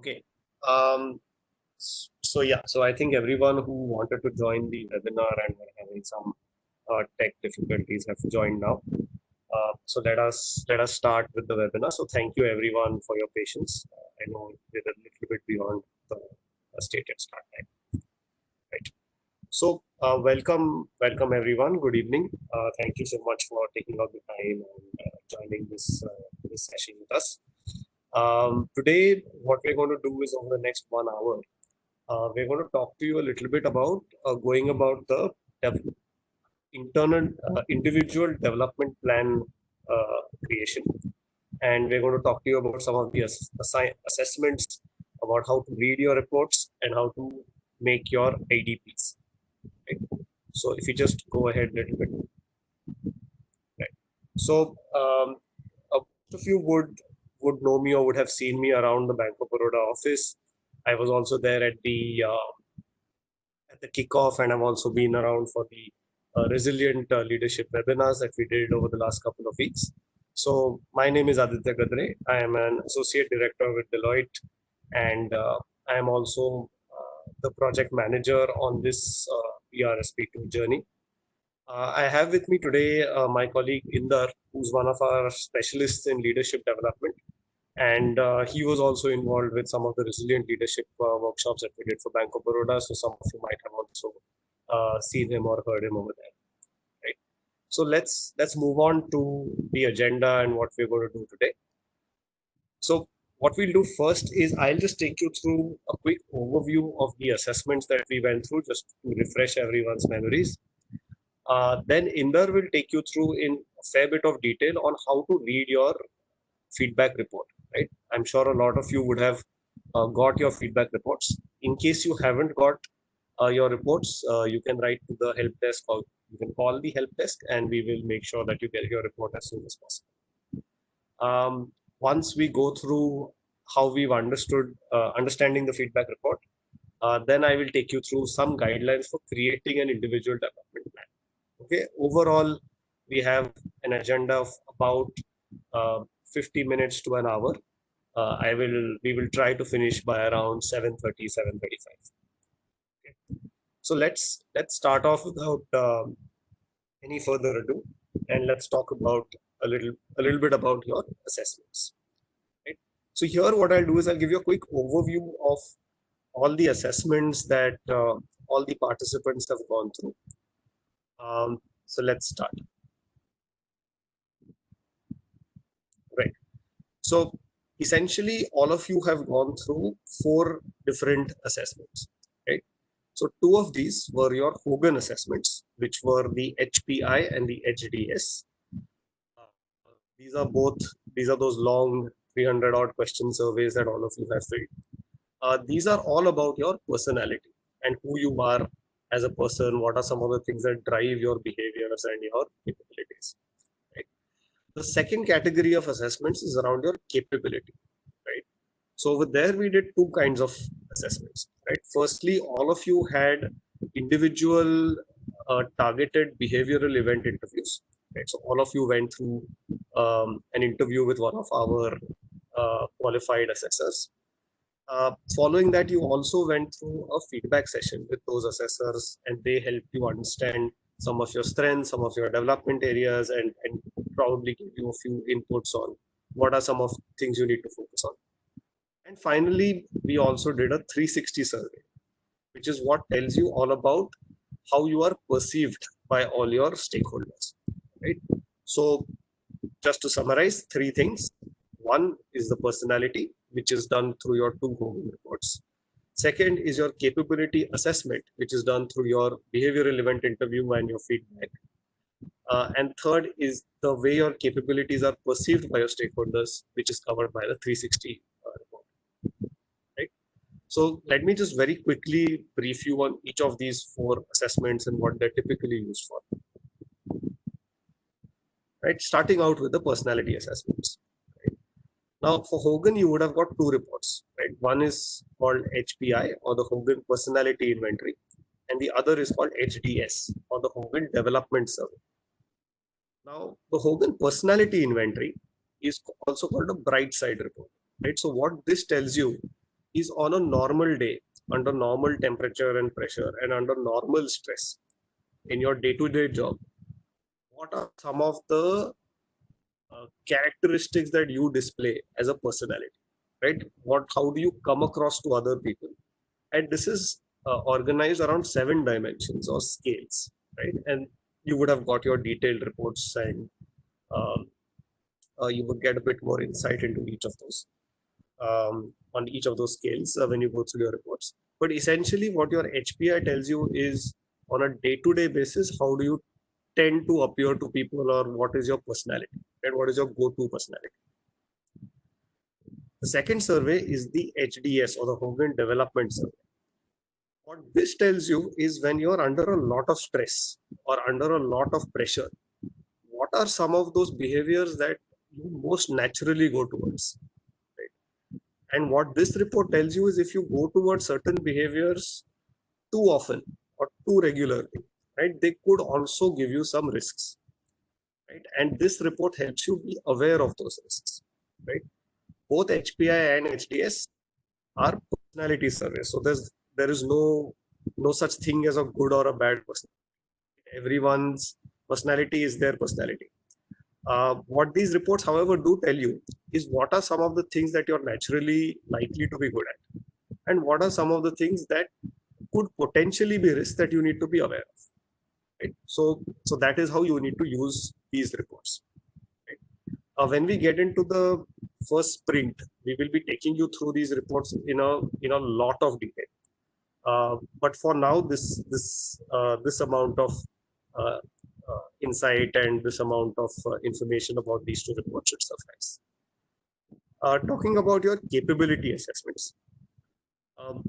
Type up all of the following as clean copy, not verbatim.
Okay. Um, so I think everyone who wanted to join the webinar and were having some tech difficulties have joined now. So let us start with the webinar. So thank you everyone for your patience. I know we're a little bit beyond the stated start time. Right. So welcome everyone. Good evening. Thank you so much for taking out the time and joining this session with us. Today, what we're going to do is over the next 1 hour, we're going to talk to you a little bit about going about the dev- internal individual development plan creation, and we're going to talk to you about some of the assessments about how to read your reports and how to make your IDPs. Right? So if you just go ahead a little bit, right? So most of you would know me or would have seen me around the Bank of Baroda office. I was also there at the kickoff, and I've also been around for the resilient leadership webinars that we did over the last couple of weeks. So my name is Aditya Gadre. I am an associate director with Deloitte, and I am also the project manager on this ERSP2 journey. I have with me today my colleague Inder, who's one of our specialists in leadership development. And he was also involved with some of the resilient leadership workshops that we did for Bank of Baroda. So some of you might have also seen him or heard him over there. Right. So let's move on to the agenda and what we're going to do today. So what we'll do first is I'll just take you through a quick overview of the assessments that we went through, just to refresh everyone's memories. Then Inder will take you through in a fair bit of detail on how to read your feedback report, right? I'm sure a lot of you would have got your feedback reports. In case you haven't got your reports, you can write to the help desk, or you can call the help desk, and we will make sure that you get your report as soon as possible. Once we go through how we've understanding the feedback report, then I will take you through some guidelines for creating an individual development plan. Okay, overall, we have an agenda of about 50 minutes to an hour. We will try to finish by around 7:30, 7:35. Okay. So let's start off without any further ado, and let's talk about a little bit about your assessments. Right. So here, what I'll do is I'll give you a quick overview of all the assessments that all the participants have gone through. So let's start. Right. So essentially, all of you have gone through 4 different assessments, right? So 2 of these were your Hogan assessments, which were the HPI and the HDS. These are those long 300 odd question surveys that all of you have filled. These are all about your personality and who you are as a person. What are some of the things that drive your behaviors and your capabilities? Right? The second category of assessments is around your capability, right? So over there, we did 2 kinds of assessments, right? Firstly, all of you had individual targeted behavioral event interviews, right? So all of you went through an interview with one of our qualified assessors. Following that, you also went through a feedback session with those assessors, and they helped you understand some of your strengths, some of your development areas, and probably give you a few inputs on what are some of things you need to focus on. And finally, we also did a 360 survey, which is what tells you all about how you are perceived by all your stakeholders, right? So just to summarize, 3 things. One is the personality, which is done through your 2 Hogan reports. Second is your capability assessment, which is done through your behavioral event interview and your feedback. And third is the way your capabilities are perceived by your stakeholders, which is covered by the 360 report. Right? So let me just very quickly brief you on each of these 4 assessments and what they're typically used for. Right? Starting out with the personality assessments. Right? Now, for Hogan, you would have got 2 reports. Right? One is called HPI, or the Hogan Personality Inventory, and the other is called HDS, or the Hogan Development Survey. Now, the Hogan Personality Inventory is also called a bright side report. Right? So what this tells you is on a normal day, under normal temperature and pressure and under normal stress in your day-to-day job, what are some of the characteristics that you display as a personality, right? How do you come across to other people? And this is organized around 7 dimensions or scales, right? And you would have got your detailed reports, and um, you would get a bit more insight into each of those on each of those scales when you go through your reports. But essentially, what your HPI tells you is on a day-to-day basis, how do you tend to appear to people, or what is your personality, and what is your go-to personality. The second survey is the HDS, or the Hogan Development Survey. What this tells you is when you're under a lot of stress or under a lot of pressure, what are some of those behaviors that you most naturally go towards, right? And what this report tells you is if you go towards certain behaviors too often or too regularly, right, they could also give you some risks, right? And this report helps you be aware of those risks, right? Both HPI and HDS are personality surveys, so there is no such thing as a good or a bad person. Everyone's personality is their personality. What these reports, however, do tell you is what are some of the things that you're naturally likely to be good at, and what are some of the things that could potentially be risks that you need to be aware of. Right? So that is how you need to use these reports. Right? When we get into the first sprint, we will be taking you through these reports in a lot of detail. But for now, this amount of uh, insight and this amount of information about these two reports should suffice. Talking about your capability assessments, um,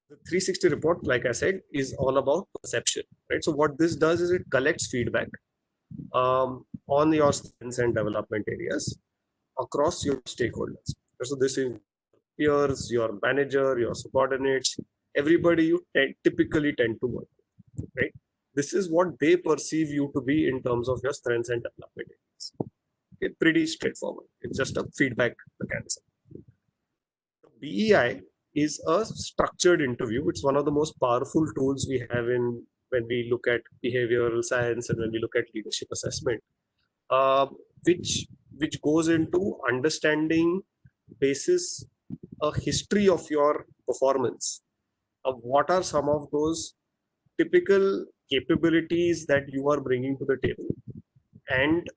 the 360 report, like I said, is all about perception, right? So what this does is it collects feedback on your strengths and development areas across your stakeholders. So this is peers, your manager, your subordinates, everybody you typically tend to work with, right? This is what they perceive you to be in terms of your strengths and development areas. It's pretty straightforward. It's just a feedback mechanism. BEI is a structured interview. It's one of the most powerful tools we have in when we look at behavioral science and when we look at leadership assessment, uh, which which goes into understanding basis a history of your performance, of what are some of those typical capabilities that you are bringing to the table, and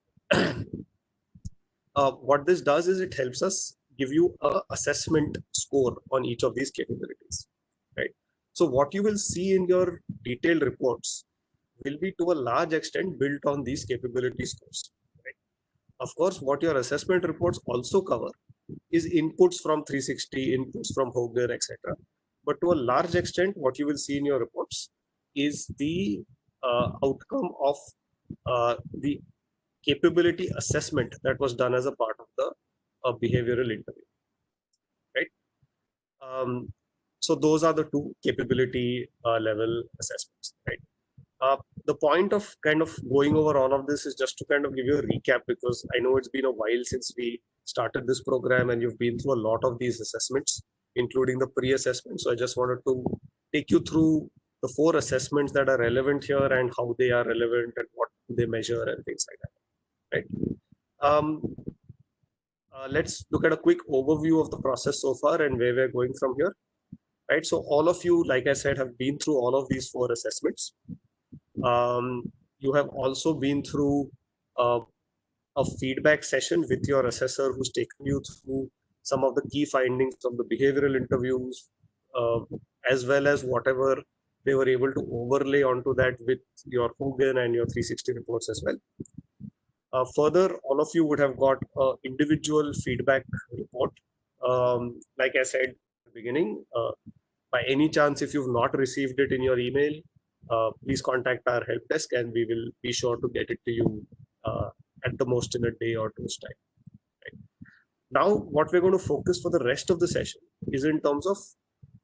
what this does is it helps us give you a assessment score on each of these capabilities, right? So what you will see in your detailed reports will be to a large extent built on these capability scores, right? Of course, what your assessment reports also cover is inputs from 360, inputs from Hogger, etc. But to a large extent, what you will see in your reports is the outcome of the capability assessment that was done as a part of the behavioral interview, right? Um, so those are the two capability level assessments, right? The point of kind of going over all of this is just to kind of give you a recap, because I know it's been a while since we started this program and you've been through a lot of these assessments, including the pre-assessment. So I just wanted to take you through the 4 assessments that are relevant here and how they are relevant and what they measure and things like that, right? Um, let's look at a quick overview of the process so far and where we're going from here, right? So all of you, like I said, have been through all of these 4 assessments. You have also been through a feedback session with your assessor who's taken you through some of the key findings from the behavioral interviews, uh, as well as whatever they were able to overlay onto that with your Hogan and your 360 reports as well. Further, all of you would have got an individual feedback report. Like I said at the beginning, by any chance, if you've not received it in your email, please contact our help desk and we will be sure to get it to you at the most in a day or two's time. Right? Now, what we're going to focus for the rest of the session is in terms of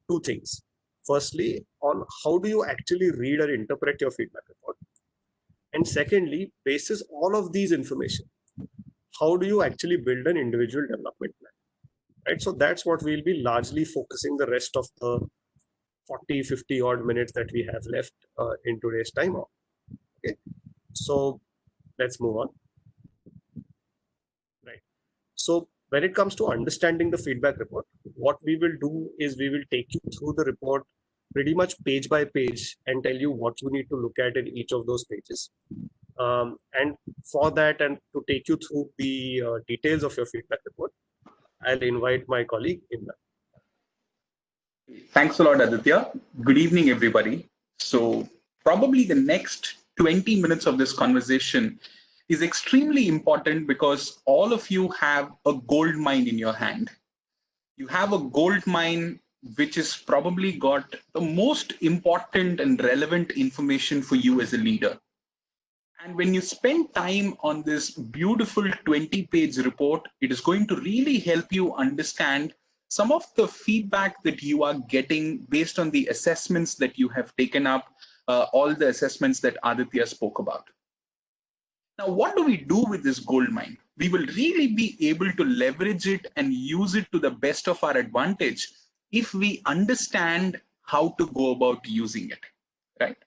2 things. Firstly, on how do you actually read or interpret your feedback report? And secondly, basis all of these information, how do you actually build an individual development plan? right? So that's what we'll be largely focusing the rest of the 40, 50 odd minutes that we have left in today's time on. Okay, so let's move on. Right. So when it comes to understanding the feedback report, what we will do is we will take you through the report pretty much page by page and tell you what you need to look at in each of those pages. And for that, and to take you through the details of your feedback report, I'll invite my colleague Imran. Thanks a lot, Aditya. Good evening, everybody. So probably the next 20 minutes of this conversation is extremely important because all of you have a gold mine in your hand. You have a gold mine which has probably got the most important and relevant information for you as a leader. And when you spend time on this beautiful 20-page report, it is going to really help you understand some of the feedback that you are getting based on the assessments that you have taken up, all the assessments that Aditya spoke about. Now, what do we do with this gold mine? We will really be able to leverage it and use it to the best of our advantage if we understand how to go about using it, right?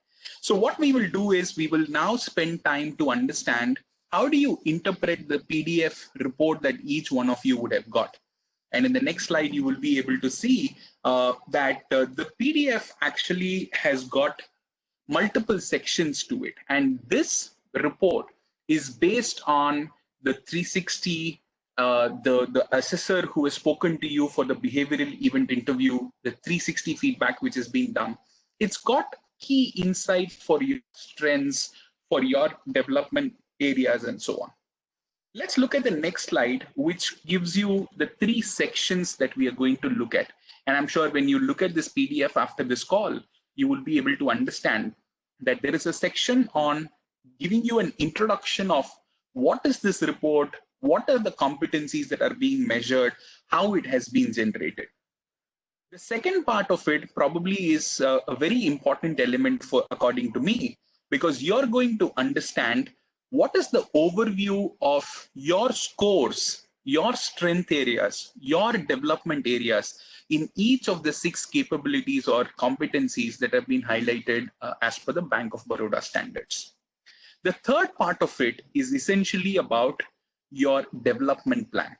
So what we will do is we will now spend time to understand how do you interpret the PDF report that each one of you would have got. And in the next slide, you will be able to see that the PDF actually has got multiple sections to it. And this report is based on the 360, the assessor who has spoken to you for the behavioral event interview, the 360 feedback which is being done. It's got key insight for your strengths, for your development areas, and so on. Let's look at the next slide, which gives you the 3 sections that we are going to look at. And I'm sure when you look at this PDF after this call, you will be able to understand that there is a section on giving you an introduction of what is this report, what are the competencies that are being measured, how it has been generated. The second part of it probably is a very important element for, according to me, because you're going to understand what is the overview of your scores, your strength areas, your development areas in each of the 6 capabilities or competencies that have been highlighted as per the Bank of Baroda standards. The third part of it is essentially about your development plan.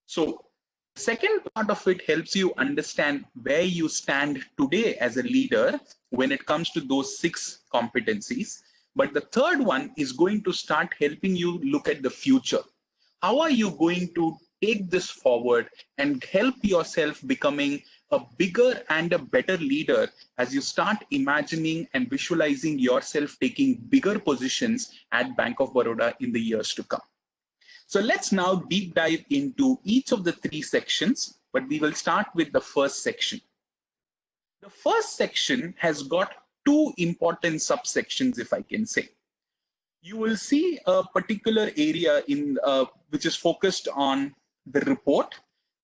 So the second part of it helps you understand where you stand today as a leader when it comes to those 6 competencies. But the third one is going to start helping you look at the future. How are you going to take this forward and help yourself becoming a bigger and a better leader as you start imagining and visualizing yourself taking bigger positions at Bank of Baroda in the years to come? So let's now deep dive into each of the 3 sections, but we will start with the first section. The first section has got 2 important subsections, if I can say. You will see a particular area in which is focused on the report.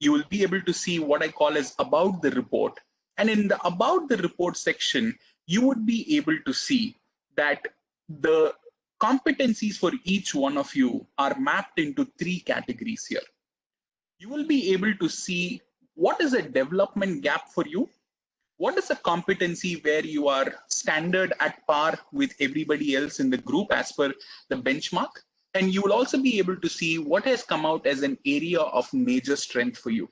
You will be able to see what I call as about the report. And in the about the report section, you would be able to see that the competencies for each one of you are mapped into 3 categories here. You will be able to see what is a development gap for you, what is a competency where you are standard at par with everybody else in the group as per the benchmark, and you will also be able to see what has come out as an area of major strength for you.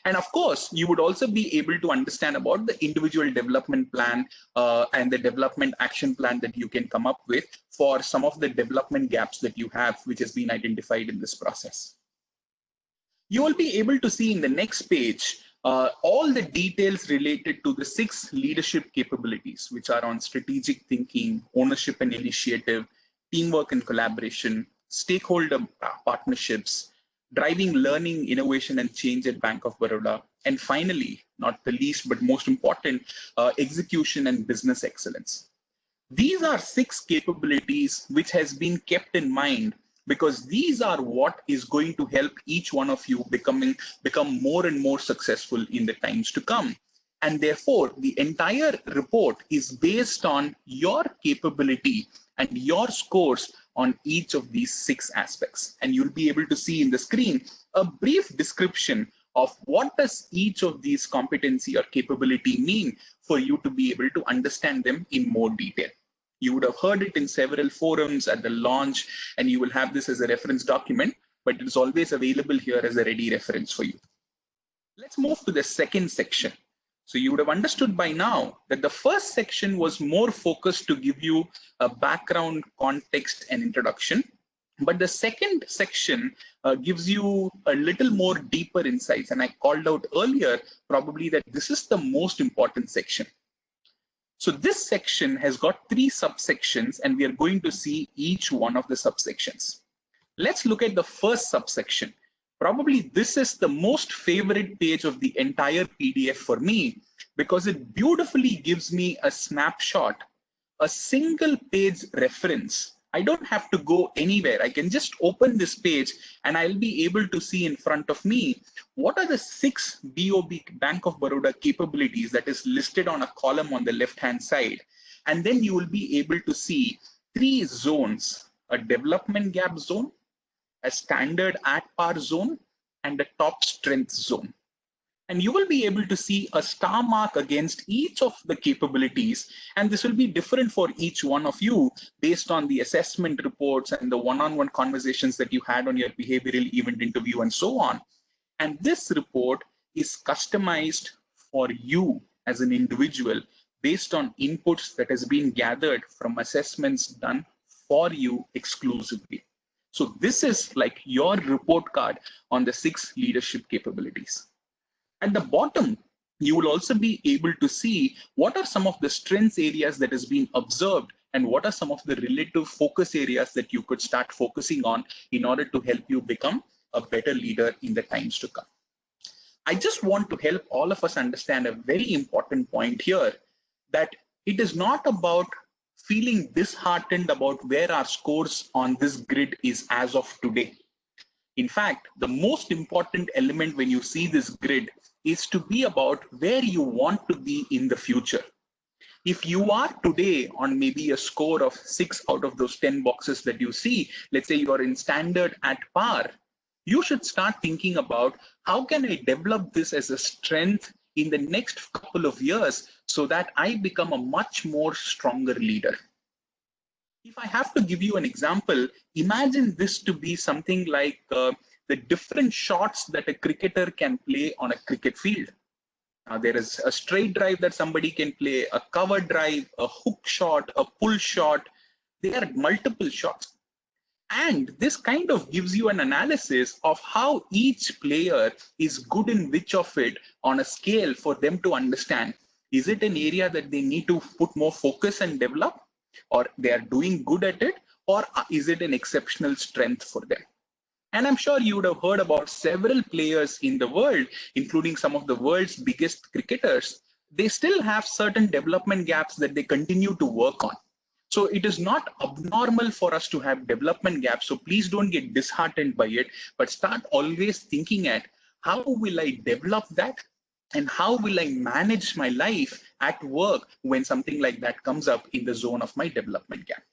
And of course, you would also be able to understand about the individual development plan and the development action plan that you can come up with for some of the development gaps that you have, which has been identified in this process. You will be able to see in the next page all the details related to the 6 leadership capabilities, which are on strategic thinking, ownership and initiative, teamwork and collaboration, stakeholder partnerships, driving learning, innovation, and change at Bank of Baroda. And finally, not the least, but most important, execution and business excellence. These are 6 capabilities which has been kept in mind because these are what is going to help each one of you become more and more successful in the times to come. And therefore, the entire report is based on your capability and your scores on each of these 6 aspects. And you'll be able to see in the screen a brief description of what does each of these competency or capability mean for you to be able to understand them in more detail. You would have heard it in several forums at the launch, and you will have this as a reference document, but it is always available here as a ready reference for you. Let's move to the second section. So you would have understood by now that the first section was more focused to give you a background, context, and introduction. But the second section gives you a little more deeper insights. And I called out earlier, probably, that this is the most important section. So this section has got 3 subsections, and we are going to see each one of the subsections. Let's look at the first subsection. Probably this is the most favorite page of the entire PDF for me, because it beautifully gives me a snapshot, a single page reference. I don't have to go anywhere. I can just open this page and I'll be able to see in front of me what are the 6 BOB Bank of Baroda capabilities that is listed on a column on the left hand side. And then you will be able to see 3 zones: a development gap zone, a standard at par zone, and a top strength zone. And you will be able to see a star mark against each of the capabilities. And this will be different for each one of you based on the assessment reports and the one-on-one conversations that you had on your behavioral event interview and so on. And this report is customized for you as an individual based on inputs that has been gathered from assessments done for you exclusively. So this is like your report card on the 6 leadership capabilities. At the bottom, you will also be able to see what are some of the strengths areas that has been observed and what are some of the relative focus areas that you could start focusing on in order to help you become a better leader in the times to come. I just want to help all of us understand a very important point here, that it is not about feeling disheartened about where our scores on this grid is as of today. In fact, the most important element when you see this grid is to be about where you want to be in the future. If you are today on maybe a score of 6 out of those 10 boxes that you see, let's say you are in standard at par, you should start thinking about how can I develop this as a strength in the next couple of years so that I become a much more stronger leader. If I have to give you an example, imagine this to be something like the different shots that a cricketer can play on a cricket field. There is a straight drive that somebody can play, a cover drive, a hook shot, a pull shot. There are multiple shots. And this kind of gives you an analysis of how each player is good in which of it on a scale for them to understand. Is it an area that they need to put more focus and develop, or they are doing good at it, or is it an exceptional strength for them? And I'm sure you would have heard about several players in the world, including some of the world's biggest cricketers. They still have certain development gaps that they continue to work on. So it is not abnormal for us to have development gaps. So please don't get disheartened by it, but start always thinking at how will I develop that and how will I manage my life at work when something like that comes up in the zone of my development gap.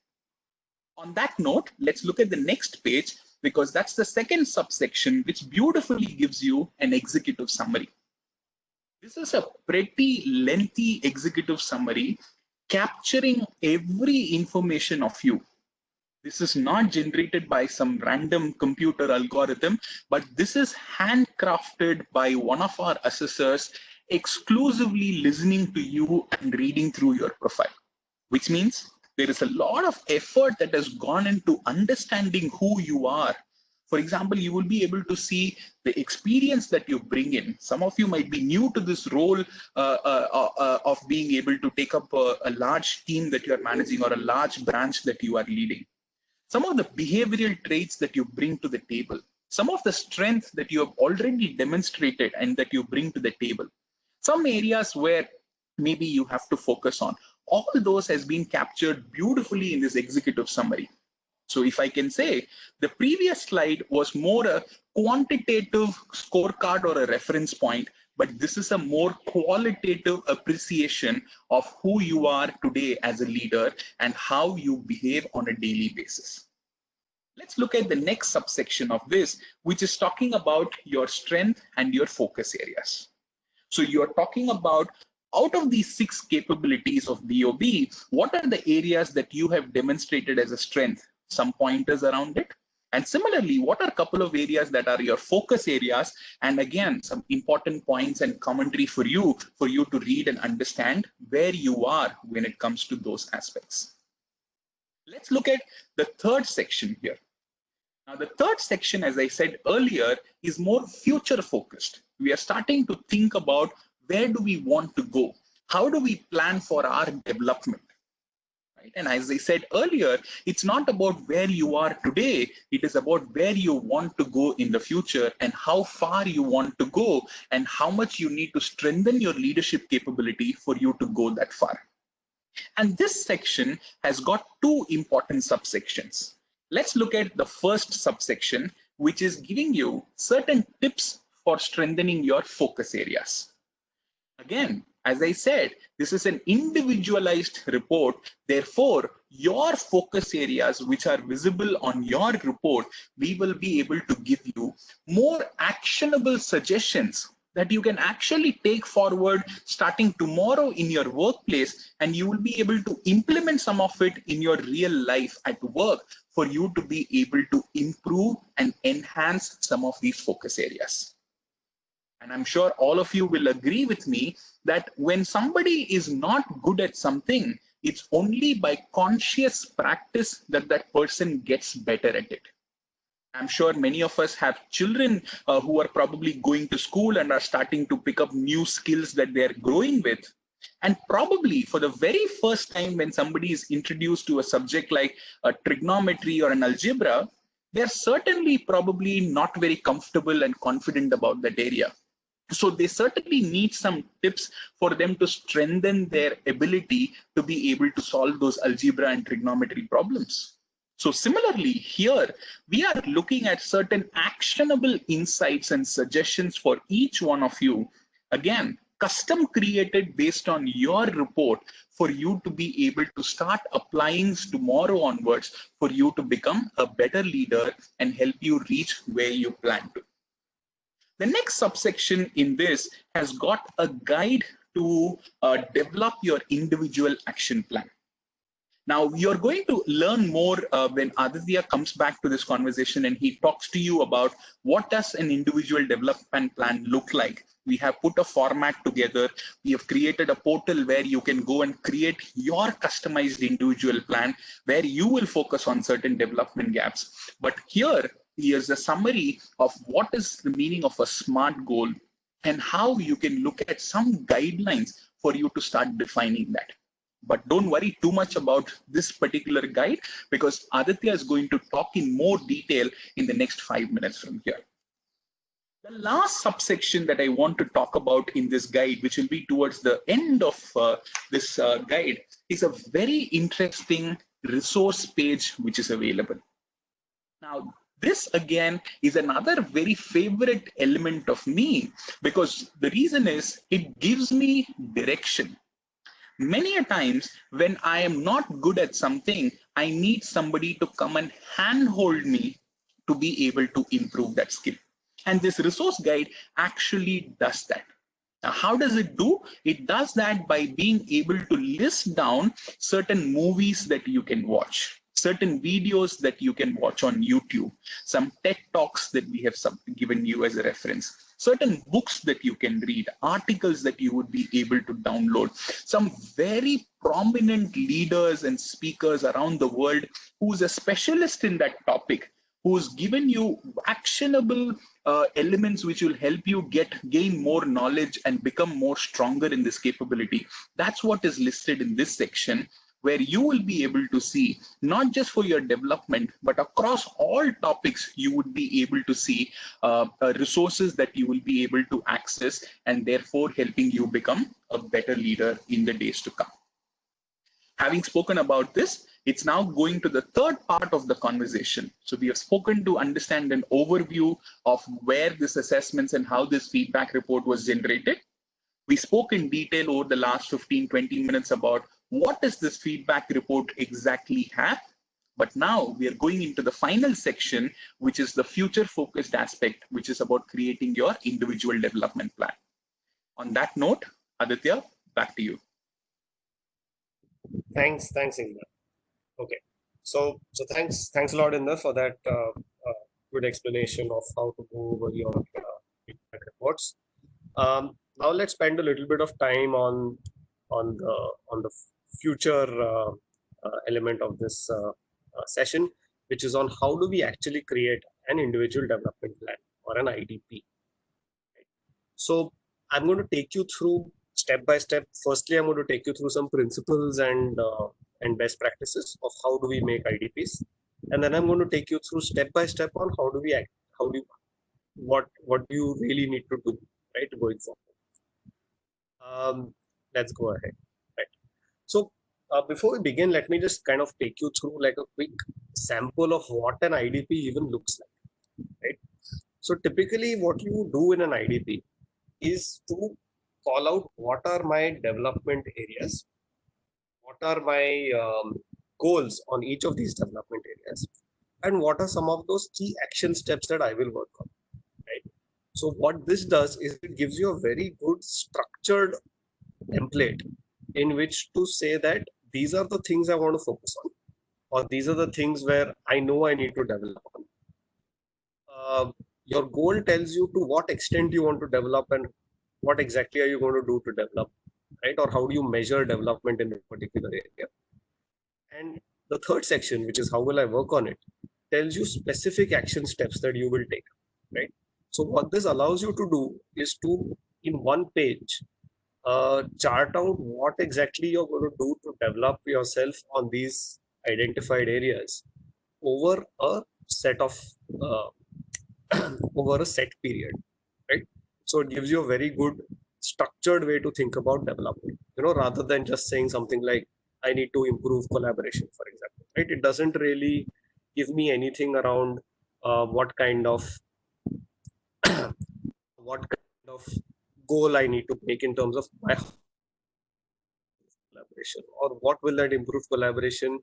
On that note, let's look at the next page, because that's the second subsection, which beautifully gives you an executive summary. This is a pretty lengthy executive summary capturing every information of you. This is not generated by some random computer algorithm, but this is handcrafted by one of our assessors, exclusively listening to you and reading through your profile, which means there is a lot of effort that has gone into understanding who you are. For example, you will be able to see the experience that you bring in. Some of you might be new to this role of being able to take up a large team that you are managing or a large branch that you are leading. Some of the behavioral traits that you bring to the table, some of the strengths that you have already demonstrated and that you bring to the table, some areas where maybe you have to focus on. All those has been captured beautifully in this executive summary. So if I can say, the previous slide was more a quantitative scorecard or a reference point, but this is a more qualitative appreciation of who you are today as a leader and how you behave on a daily basis. Let's look at the next subsection of this, which is talking about your strength and your focus areas. So you're talking about, out of these 6 capabilities of BOB, what are the areas that you have demonstrated as a strength? Some pointers around it. And similarly, what are a couple of areas that are your focus areas? And again, some important points and commentary for you to read and understand where you are when it comes to those aspects. Let's look at the third section here. Now, the third section, as I said earlier, is more future focused. We are starting to think about where do we want to go? How do we plan for our development? Right? And as I said earlier, it's not about where you are today. It is about where you want to go in the future and how far you want to go and how much you need to strengthen your leadership capability for you to go that far. And this section has got 2 important subsections. Let's look at the first subsection, which is giving you certain tips for strengthening your focus areas. Again, as I said, this is an individualized report. Therefore, your focus areas which are visible on your report, we will be able to give you more actionable suggestions that you can actually take forward starting tomorrow in your workplace, and you will be able to implement some of it in your real life at work for you to be able to improve and enhance some of these focus areas. And I'm sure all of you will agree with me that when somebody is not good at something, it's only by conscious practice that that person gets better at it. I'm sure many of us have children who are probably going to school and are starting to pick up new skills that they're growing with. And probably for the very first time when somebody is introduced to a subject like a trigonometry or an algebra, they're certainly probably not very comfortable and confident about that area. So they certainly need some tips for them to strengthen their ability to be able to solve those algebra and trigonometry problems. So similarly, here we are looking at certain actionable insights and suggestions for each one of you. Again, custom created based on your report for you to be able to start applying tomorrow onwards for you to become a better leader and help you reach where you plan to. The next subsection in this has got a guide to develop your individual action plan. Now, you're going to learn more when Aditya comes back to this conversation and he talks to you about what does an individual development plan look like. We have put a format together. We have created a portal where you can go and create your customized individual plan where you will focus on certain development gaps. But here's a summary of what is the meaning of a SMART goal and how you can look at some guidelines for you to start defining that. But don't worry too much about this particular guide because Aditya is going to talk in more detail in the next 5 minutes from here. The last subsection that I want to talk about in this guide, which will be towards the end of this guide, is a very interesting resource page which is available. Now, this again is another very favorite element of me because the reason is it gives me direction. Many a times when I am not good at something, I need somebody to come and handhold me to be able to improve that skill. And this resource guide actually does that. Now, how does it do? It does that by being able to list down certain movies that you can watch, certain videos that you can watch on YouTube, some TED Talks that we have given you as a reference, certain books that you can read, articles that you would be able to download, some very prominent leaders and speakers around the world who's a specialist in that topic, who's given you actionable elements which will help you gain more knowledge and become more stronger in this capability. That's what is listed in this section, where you will be able to see, not just for your development, but across all topics, you would be able to see resources that you will be able to access and therefore helping you become a better leader in the days to come. Having spoken about this, it's now going to the third part of the conversation. So we have spoken to understand an overview of where this assessments and how this feedback report was generated. We spoke in detail over the last 15-20 minutes about what does this feedback report exactly have? But now we are going into the final section, which is the future focused aspect, which is about creating your individual development plan. On that note, Aditya, back to you. Thanks, Inder. Okay, so thanks a lot, Inder, for that good explanation of how to go over your feedback reports. Now let's spend a little bit of time on the future element of this session, which is on how do we actually create an individual development plan or an IDP. So I'm going to take you through step by step. Firstly, I'm going to take you through some principles and best practices of how do we make IDPs, and then I'm going to take you through step by step on how do we act, what do you really need to do, right, going forward. Let's go ahead. Right. So before we begin, let me just kind of take you through like a quick sample of what an IDP even looks like. Right. So typically, what you do in an IDP is to call out what are my development areas, what are my goals on each of these development areas, and what are some of those key action steps that I will work on. Right. So what this does is it gives you a very good structured template in which to say that these are the things I want to focus on, or these are the things where I know I need to develop on. Your goal tells you to what extent you want to develop and what exactly are you going to do to develop, right? Or how do you measure development in a particular area? And the third section, which is how will I work on it, tells you specific action steps that you will take, right? So what this allows you to do is to, in one page, chart out what exactly you're going to do to develop yourself on these identified areas over a set of over a set period, right? So it gives you a very good structured way to think about development, rather than just saying something like I need to improve collaboration, for example, right? It doesn't really give me anything around what kind of goal I need to make in terms of my collaboration, or what will that improved collaboration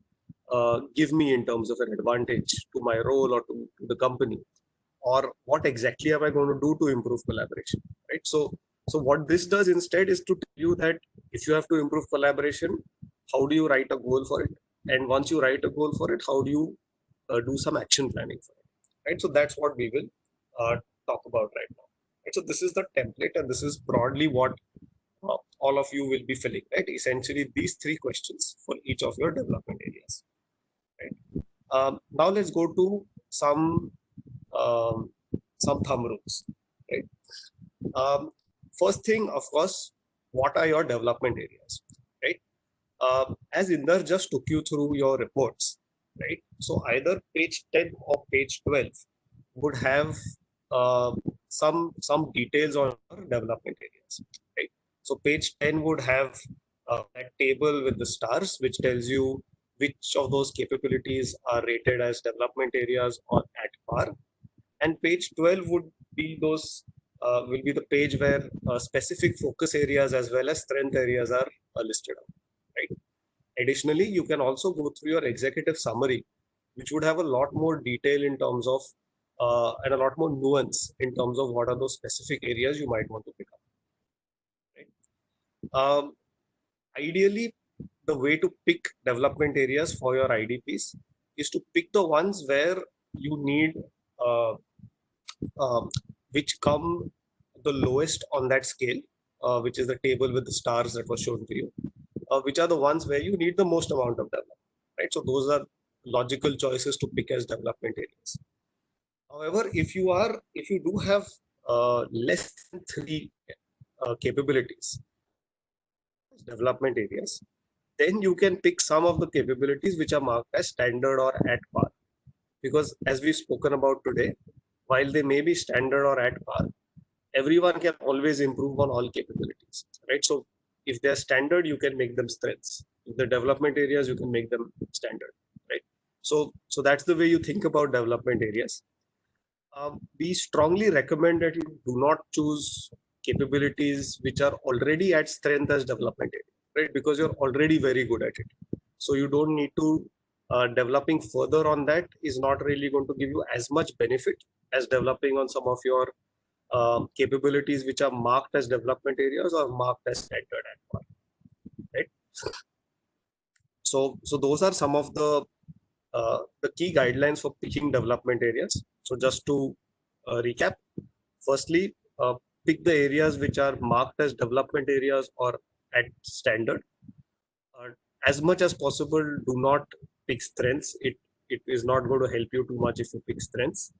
give me in terms of an advantage to my role or to the company, or what exactly am I going to do to improve collaboration, right? So what this does instead is to tell you that if you have to improve collaboration, how do you write a goal for it, and once you write a goal for it, how do you do some action planning for it, right? So that's what we will talk about right now, right? So this is the template, and this is broadly what all of you will be filling, right? Essentially these three questions for each of your development areas, right? Now let's go to some thumb rules, right? First thing, of course, what are your development areas, right? As Inder just took you through your reports, right? So either page 10 or page 12 would have some details on development areas, right? So page 10 would have that table with the stars, which tells you which of those capabilities are rated as development areas or at par. And page 12 would be those will be the page where specific focus areas as well as strength areas are listed out, right? Additionally, you can also go through your executive summary, which would have a lot more detail in terms of and a lot more nuance in terms of what are those specific areas you might want to pick up, right? Ideally, the way to pick development areas for your IDPs is to pick the ones where you need which come the lowest on that scale, which is the table with the stars that was shown to you, which are the ones where you need the most amount of development, right? So those are logical choices to pick as development areas. However, if you do have less than three capabilities as development areas, then you can pick some of the capabilities which are marked as standard or at par. Because as we've spoken about today, while they may be standard or at par, everyone can always improve on all capabilities, right? So if they're standard, you can make them strengths. If the development areas, you can make them standard, right? So that's the way you think about development areas. We strongly recommend that you do not choose capabilities which are already at strength as development area, right? Because you're already very good at it. So you don't need to developing further on that is not really going to give you as much benefit as developing on some of your capabilities which are marked as development areas or marked as standard at par, right? So those are some of the key guidelines for picking development areas. So just to recap, firstly, pick the areas which are marked as development areas or at standard. As much as possible, do not pick strengths. It is not going to help you too much if you pick strengths.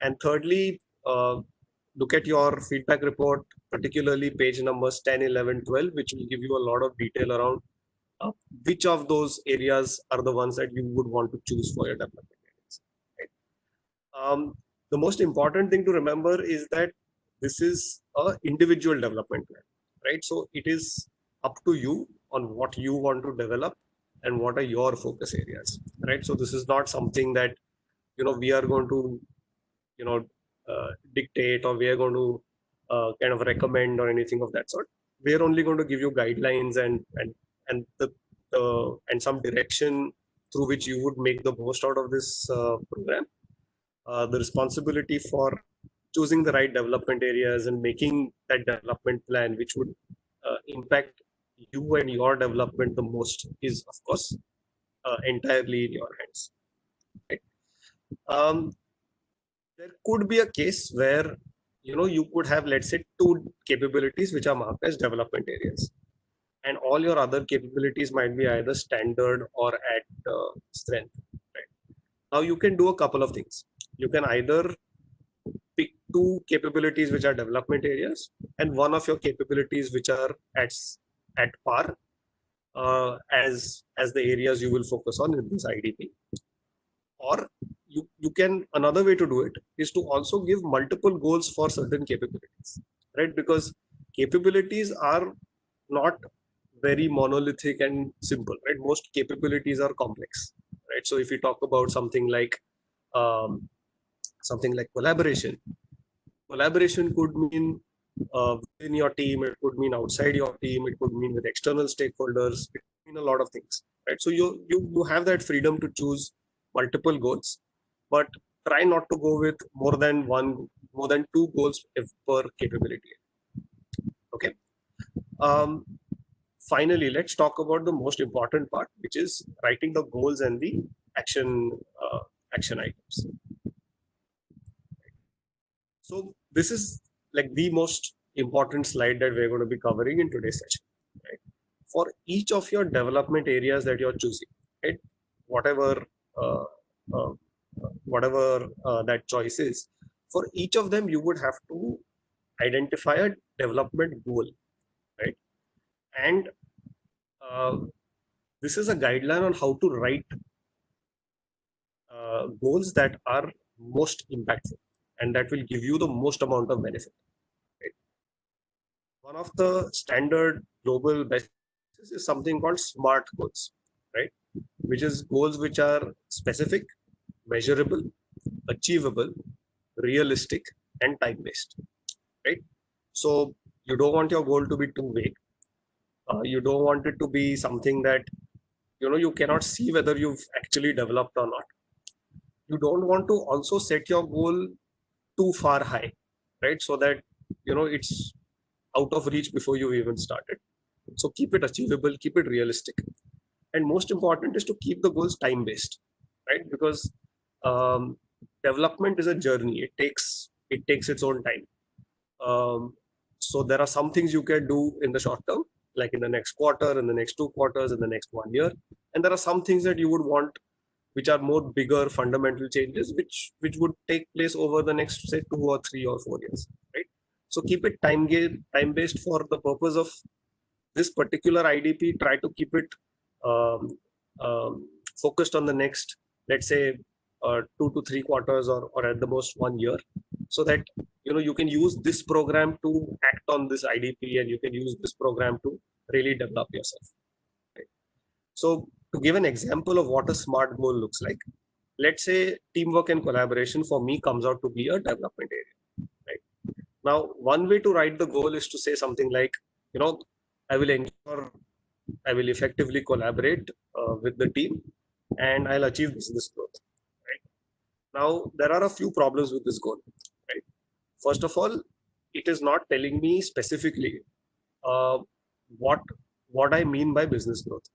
And thirdly, look at your feedback report, particularly page numbers 10, 11, 12, which will give you a lot of detail around which of those areas are the ones that you would want to choose for your development areas. Right? The most important thing to remember is that this is an individual development plan, right? So it is up to you on what you want to develop and what are your focus areas, right? So this is not something that we are going to dictate, or we are going to kind of recommend or anything of that sort. We are only going to give you guidelines and and some direction through which you would make the most out of this program. The responsibility for choosing the right development areas and making that development plan which would impact you and your development the most is, of course, entirely in your hands. Right? There could be a case where you could have, let's say, two capabilities which are marked as development areas, and all your other capabilities might be either standard or at strength. Right? Now you can do a couple of things. You can either pick two capabilities which are development areas and one of your capabilities which are at par as the areas you will focus on in this IDP. Or you can, another way to do it is to also give multiple goals for certain capabilities, right? Because capabilities are not very monolithic and simple, right? Most capabilities are complex, right? So if you talk about something like collaboration could mean within your team, it could mean outside your team, it could mean with external stakeholders, it could mean a lot of things, right? So you have that freedom to choose multiple goals, but try not to go with more than two goals per capability. Okay. Finally, let's talk about the most important part, which is writing the goals and the action items. So this is like the most important slide that we're going to be covering in today's session. Right? For each of your development areas that you're choosing, right? Whatever that choice is, for each of them you would have to identify a development goal, right? And this is a guideline on how to write goals that are most impactful and that will give you the most amount of benefit. Right? One of the standard global best is something called SMART goals, right? Which is goals which are specific, measurable, achievable, realistic, and time-based, right? So you don't want your goal to be too vague. You don't want it to be something that you cannot see whether you've actually developed or not. You don't want to also set your goal too far high, right? So that it's out of reach before you even started. So keep it achievable, keep it realistic, and most important is to keep the goals time-based, right? Because development is a journey. It takes its own time. So there are some things you can do in the short term, like in the next quarter, in the next 2 quarters, in the next 1 year, and there are some things that you would want which are more bigger fundamental changes which would take place over the next, say, 2 or 3 or 4 years, right? So keep it time based for the purpose of this particular IDP. Try to keep it focused on the next, let's say, 2 to 3 quarters, or at the most 1 year, so that you can use this program to act on this IDP, and you can use this program to really develop yourself. Right? So to give an example of what a SMART goal looks like, let's say teamwork and collaboration for me comes out to be a development area. Right? Now, one way to write the goal is to say something like, I will effectively collaborate with the team. and I'll achieve business growth. Right? Now, there are a few problems with this goal. Right? First of all, it is not telling me specifically uh, what I mean by business growth.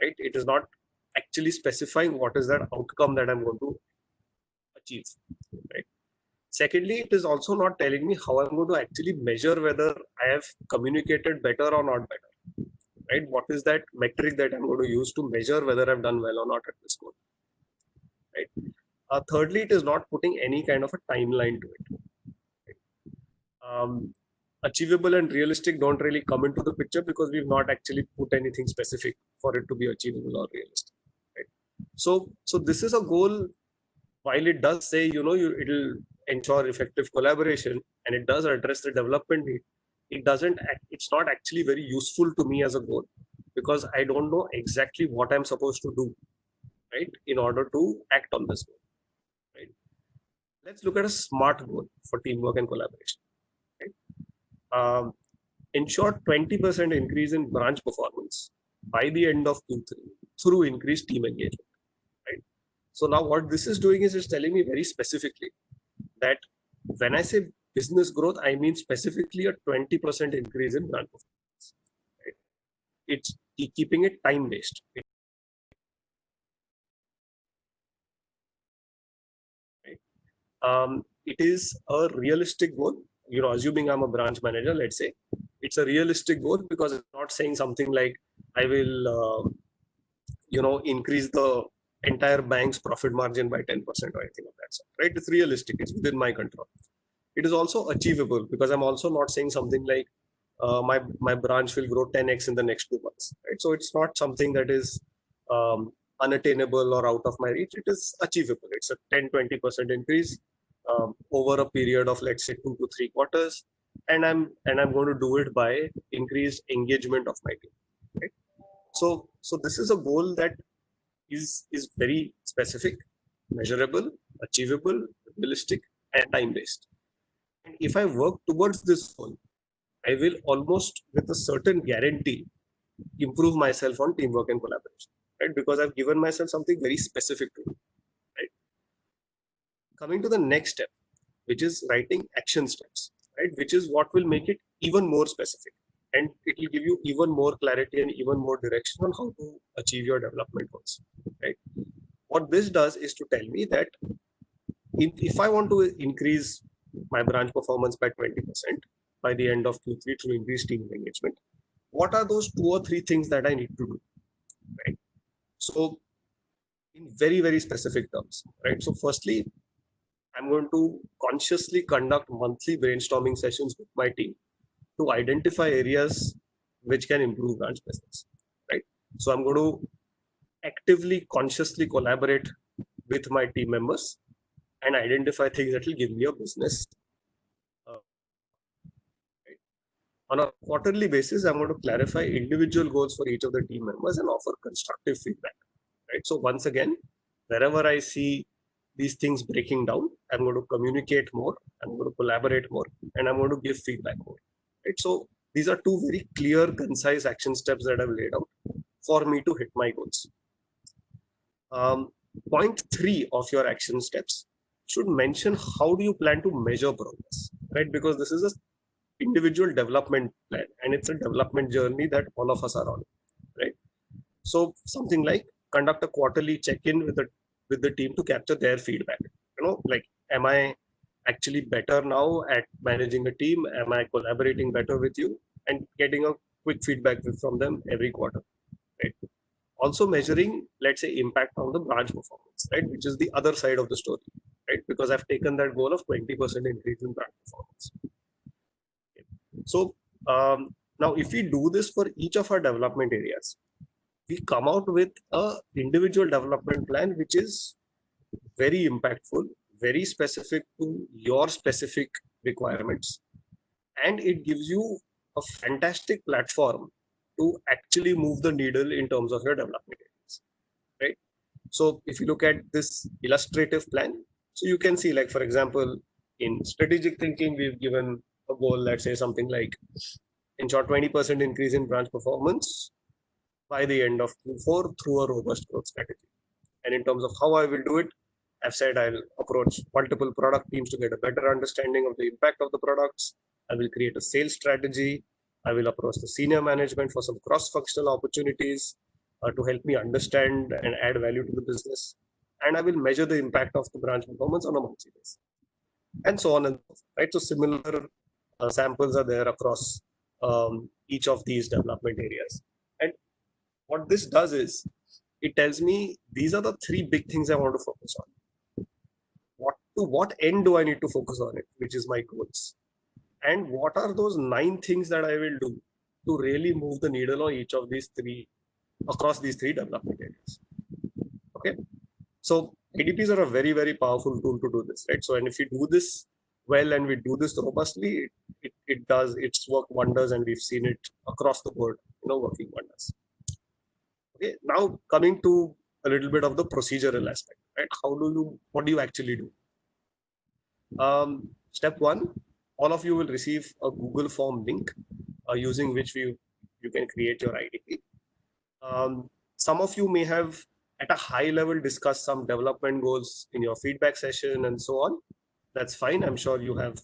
Right? It is not actually specifying what is that outcome that I'm going to achieve. Right? Secondly, it is also not telling me how I'm going to actually measure whether I have communicated better or not better. Right? What is that metric that I'm going to use to measure whether I've done well or not at this goal? Right? Thirdly, it is not putting any kind of a timeline to it. Um, achievable and realistic don't really come into the picture because we've not actually put anything specific for it to be achievable or realistic. Right? So this is a goal. While it does say, it'll ensure effective collaboration and it does address the development need, it's not actually very useful to me as a goal because I don't know exactly what I'm supposed to do, right, in order to act on this goal. Right? Let's look at a SMART goal for teamwork and collaboration. Right? Ensure 20% increase in branch performance by the end of Q3 through increased team engagement. Right? So now what this is doing is it's telling me very specifically that when I say business growth, I mean specifically a 20% increase in branch performance. Right? It's keeping it time based. Right? It is a realistic goal. Assuming I'm a branch manager, let's say, it's a realistic goal because it's not saying something like I will, increase the entire bank's profit margin by 10% or anything of that sort. Right? It's realistic. It's within my control. It is also achievable because I'm also not saying something like my branch will grow 10x in the next 2 months. Right? So it's not something that is unattainable or out of my reach. It is achievable. It's a 10-20% increase over a period of, let's say, 2 to 3 quarters, and I'm going to do it by increased engagement of my team. Right? So this is a goal that is very specific, measurable, achievable, realistic, and time based. And if I work towards this goal, I will almost with a certain guarantee improve myself on teamwork and collaboration, right? Because I've given myself something very specific to do, right? Coming to the next step, which is writing action steps, right? Which is what will make it even more specific, and it will give you even more clarity and even more direction on how to achieve your development goals, right? What this does is to tell me that if I want to increase my branch performance by 20% by the end of Q3 to increase team engagement, what are those 2 or 3 things that I need to do, right? So in very, very specific terms, right? So firstly, I'm going to consciously conduct monthly brainstorming sessions with my team to identify areas which can improve branch business, right? So I'm going to actively, consciously collaborate with my team members and identify things that will give me a business. Right? On a quarterly basis, I'm going to clarify individual goals for each of the team members and offer constructive feedback. Right? So once again, wherever I see these things breaking down, I'm going to communicate more, I'm going to collaborate more, and I'm going to give feedback more. Right? So these are 2 very clear, concise action steps that I've laid out for me to hit my goals. Point 3 of your action steps should mention how do you plan to measure progress, right? Because this is a individual development plan and it's a development journey that all of us are on, right? So something like conduct a quarterly check-in with the team to capture their feedback. Like, am I actually better now at managing a team? Am I collaborating better with you? And getting a quick feedback from them every quarter, right? Also measuring, let's say, impact on the branch performance, right? Which is the other side of the story, right? Because I've taken that goal of 20% increase in branch performance. So now if we do this for each of our development areas, we come out with a individual development plan which is very impactful, very specific to your specific requirements, and it gives you a fantastic platform to actually move the needle in terms of your development areas, right? So if you look at this illustrative plan, so you can see, like, for example, in strategic thinking, we've given a goal, let's say something like ensure 20% increase in branch performance by the end of Q4 through a robust growth strategy. And in terms of how I will do it, I've said I'll approach multiple product teams to get a better understanding of the impact of the products. I will create a sales strategy. I will approach the senior management for some cross-functional opportunities to help me understand and add value to the business. And I will measure the impact of the branch performance on a monthly basis, and so on and so forth. Right. So similar samples are there across each of these development areas. And what this does is it tells me these are the three big things I want to focus on. What end do I need to focus on it, which is my goals, and what are those 9 things that I will do to really move the needle on each of these three across these three development areas. Okay, so ADPs are a very, very powerful tool to do this, right? So, and if we do this well and we do this robustly, it does its work wonders, and we've seen it across the board, working wonders. Okay, now coming to a little bit of the procedural aspect, right? What do you actually do? Step one, all of you will receive a Google form link using which you can create your IDP. Some of you may have at a high level discussed some development goals in your feedback session and so on. That's fine. I'm sure you have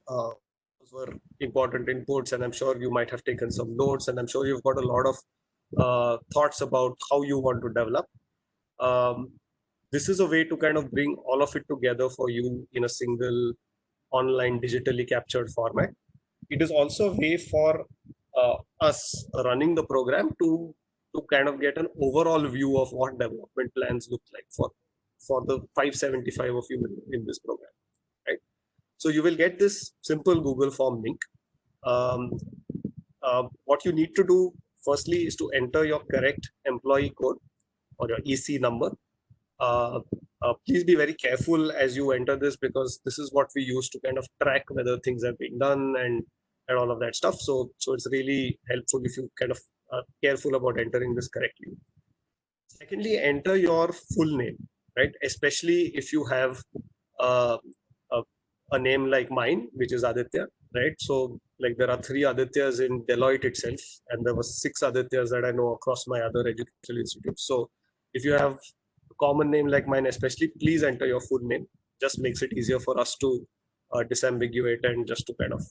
those were important inputs, and I'm sure you might have taken some notes, and I'm sure you've got a lot of thoughts about how you want to develop. This is a way to kind of bring all of it together for you in a single online digitally captured format. It is also a way for us running the program to kind of get an overall view of what development plans look like for the 575 of you in this program, right? So you will get this simple Google form link. What you need to do firstly is to enter your correct employee code or your EC number. Please be very careful as you enter this, because this is what we use to kind of track whether things are being done and all of that stuff. So it's really helpful if you kind of are careful about entering this correctly. Secondly, enter your full name, right? Especially if you have a name like mine, which is Aditya, right? So like there are 3 Adityas in Deloitte itself, and there were 6 Adityas that I know across my other educational institutes. So if you have a common name like mine, especially, please enter your full name. Just makes it easier for us to disambiguate and just to kind of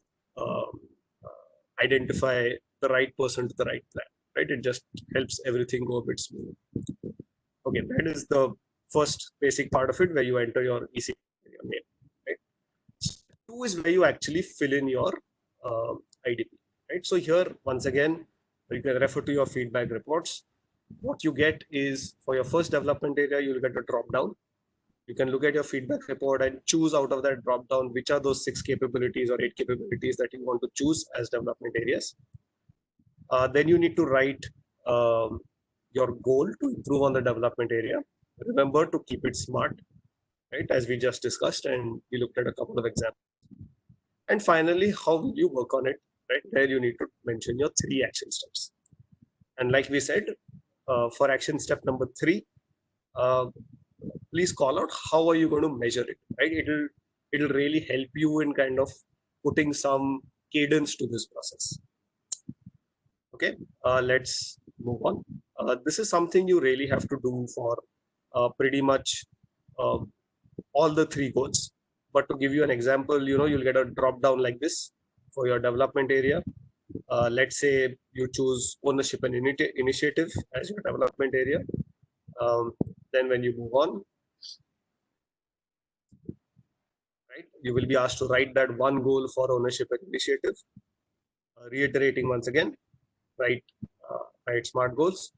identify the right person to the right plan, right? It just helps everything go a bit smooth. Okay, that is the first basic part of it, where you enter your EC, your name, right? Step 2 is where you actually fill in your IDP, right? So here, once again, you can refer to your feedback reports. What you get is, for your first development area, you'll get a drop down. You can look at your feedback report and choose out of that drop down which are those 6 capabilities or 8 capabilities that you want to choose as development areas. Then you need to write your goal to improve on the development area. Remember to keep it smart, right? As we just discussed, and we looked at a couple of examples. And finally, how will you work on it, right? There you need to mention your 3 action steps. And like we said, for action step number 3, please call out how are you going to measure it, right? It'll really help you in kind of putting some cadence to this process. Okay, let's move on. This is something you really have to do for pretty much all the 3 goals. But to give you an example, you'll get a drop down like this for your development area. Let's say you choose ownership and initiative as your development area. Then when you move on, right, you will be asked to write that one goal for ownership and initiative. Reiterating once again, write SMART goals,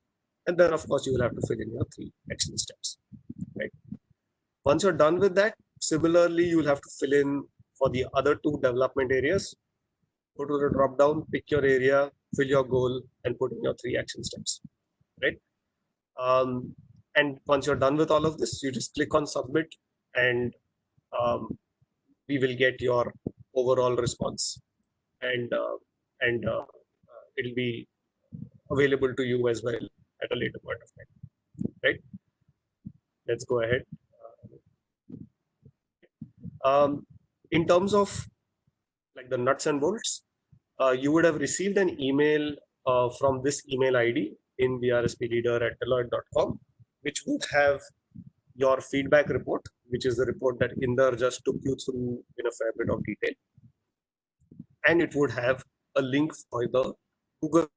and then of course you will have to fill in your 3 action steps, right? Once you're done with that, similarly you will have to fill in for the other 2 development areas. Go to the drop down, pick your area, fill your goal, and put in your 3 action steps, right? And once you're done with all of this, you just click on submit, and we will get your overall response, and it'll be available to you as well at a later point of time, right? Let's go ahead. In terms of like the nuts and bolts, you would have received an email from this email ID in vrsp leader@deloitte.com. which would have your feedback report, which is the report that Inder just took you through in a fair bit of detail. And it would have a link for the Google.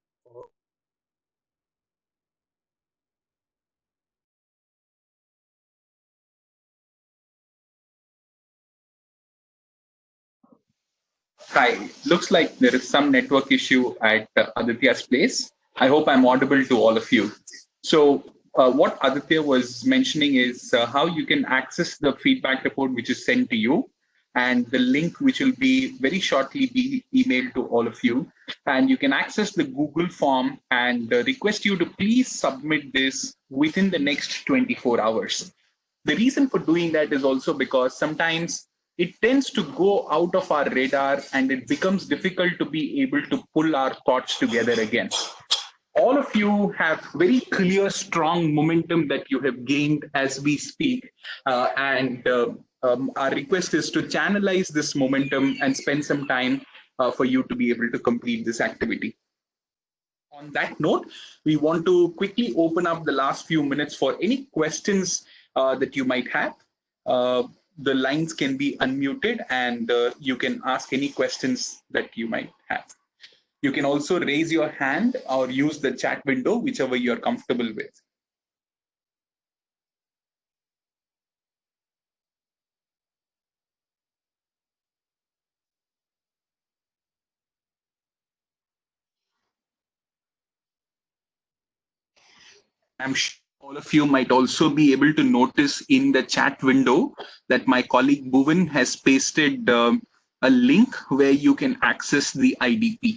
Hi, looks like there is some network issue at Aditya's place. I hope I'm audible to all of you. So, what Aditya was mentioning is how you can access the feedback report which is sent to you, and the link which will be very shortly be emailed to all of you. And you can access the Google form and request you to please submit this within the next 24 hours. The reason for doing that is also because sometimes it tends to go out of our radar and it becomes difficult to be able to pull our thoughts together again. All of you have very clear, strong momentum that you have gained as we speak. And our request is to channelize this momentum and spend some time for you to be able to complete this activity. On that note, we want to quickly open up the last few minutes for any questions that you might have. The lines can be unmuted and you can ask any questions that you might have. You can also raise your hand or use the chat window, whichever you're comfortable with. I'm sure all of you might also be able to notice in the chat window that my colleague Bhuvan has pasted a link where you can access the IDP.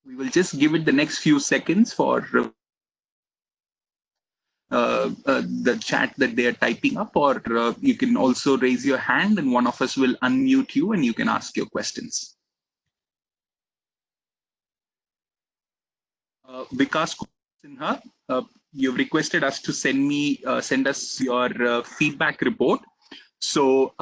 We will just give it the next few seconds for the chat that they are typing up, or you can also raise your hand and one of us will unmute you and you can ask your questions. Vikas Sinha, you've requested us to send us your feedback report. So